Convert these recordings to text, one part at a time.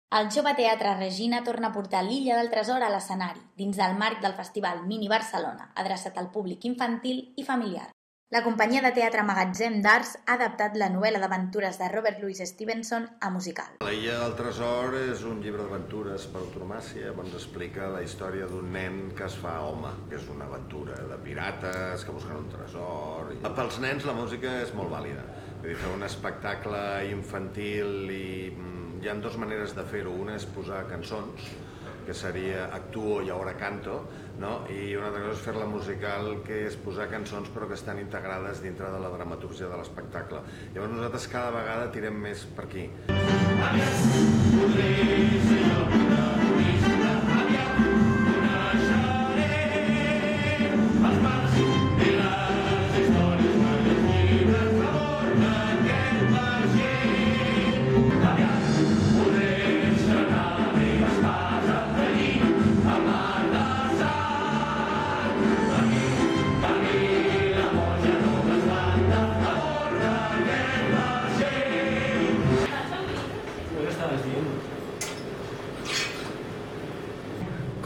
El Jove Teatre Regina torna a portar l'Illa del Tresor a l'escenari, dins del marc del Festival Mini Barcelona, adreçat al públic infantil i familiar. La companyia de teatre Magatzem d'Arts ha adaptat la novel·la d'aventures de Robert Louis Stevenson a musical. L'Illa del Tresor és un llibre d'aventures per antonomàsia, on ens explica la història d'un nen que es fa home, que és una aventura de pirates que busquen un tresor. Pels nens la música és molt vàlida. Vull dir, fer un espectacle infantil i hi ha dues maneres de fer-ho. Una és posar cançons, que seria actuo i ara canto, no? I una altra cosa és fer-la musical, que és posar cançons però que estan integrades dintre de la dramatúrgia de l'espectacle. Llavors nosaltres cada vegada tirem més per aquí.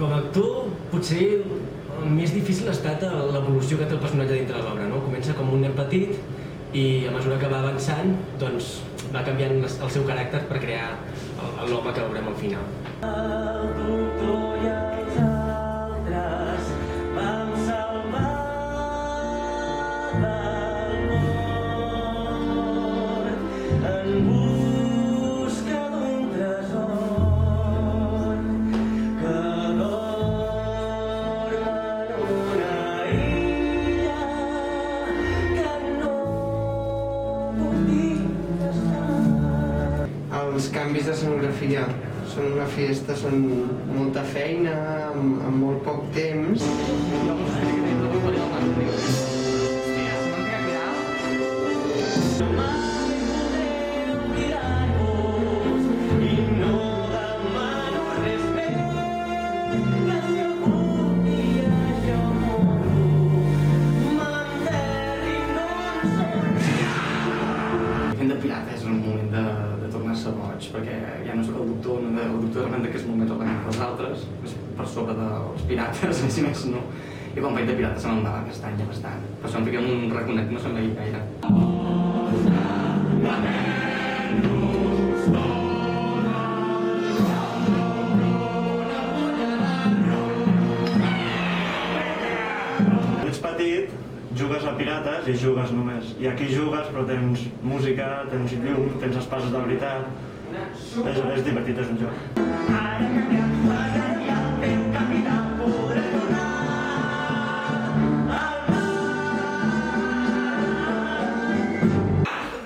Com a actor, potser el més difícil ha estat l'evolució que té el personatge dintre de l'obra, no? Comença com un nen petit i a mesura que va avançant, doncs va canviant el seu caràcter per crear l'home que veurem al final. El doctor i els altres vam salvar del mort en busca d'un tresor. Els canvis d'escenografia són una festa, són molta feina, amb molt poc temps. Fent de pirata és un moment de tornar-se boig, perquè ja no soc el doctor realment que és molt més ordenat que els altres, és per sobre dels pirates, si més no. I quan faig de pirata se me'n va la castanya bastant. Per això em fiquem un raconet, no se'n veia gaire. Ets petit, jugues a pirates i jugues només. I aquí jugues però tens música, tens llum, tens espases de veritat. És divertit, és un joc.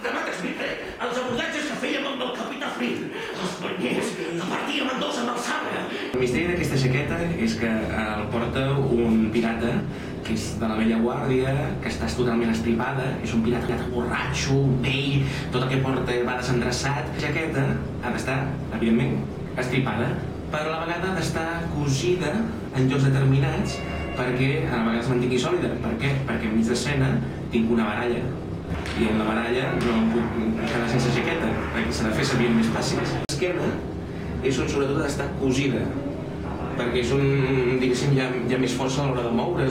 Demà t'explicaré els abordatges que fèiem amb el capità Flynn, els banyers que partíem en dos amb el sabre. El misteri d'aquesta jaqueta és que el porta un pirata que és de la vella guàrdia, que està totalment estripada, és un pirata borratxo, vell, tot el que porta va desendreçat. La jaqueta ha d'estar, evidentment, estripada, però a la vegada ha d'estar cosida en llocs determinats perquè a la vegada es mantingui sòlida. Per què? Perquè enmig d'escena tinc una baralla i en la baralla no puc quedar sense jaqueta, perquè s'ha de fer servir més fàcils. L'esquena és on sobretot ha d'estar cosida, perquè és on, diguéssim, hi ha més força a l'hora de moure's.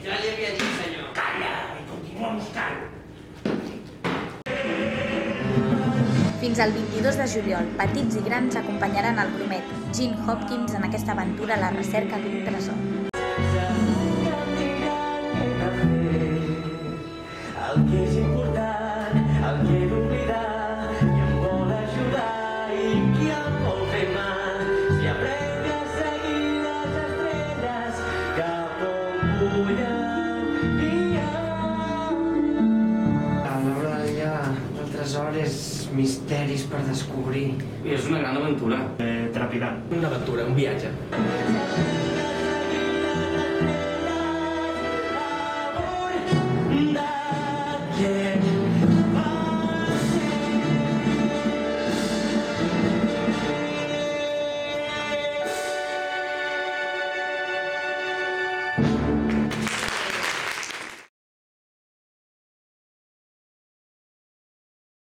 Ja li havia dit, senyor. Calla i continua mostrant. Fins al 22 de juliol, petits i grans acompanyaran el grumet Gene Hopkins en aquesta aventura a la recerca d'un tresor. El que és important, el que he d'oblidar, qui em vol ajudar i qui em vol fer mal. Si aprenc a seguir les estrelles cap on vull enviar. A l'hora d'allà, el tresor és misteris per descobrir. I és una gran aventura. Trepidant. Una aventura, un viatge.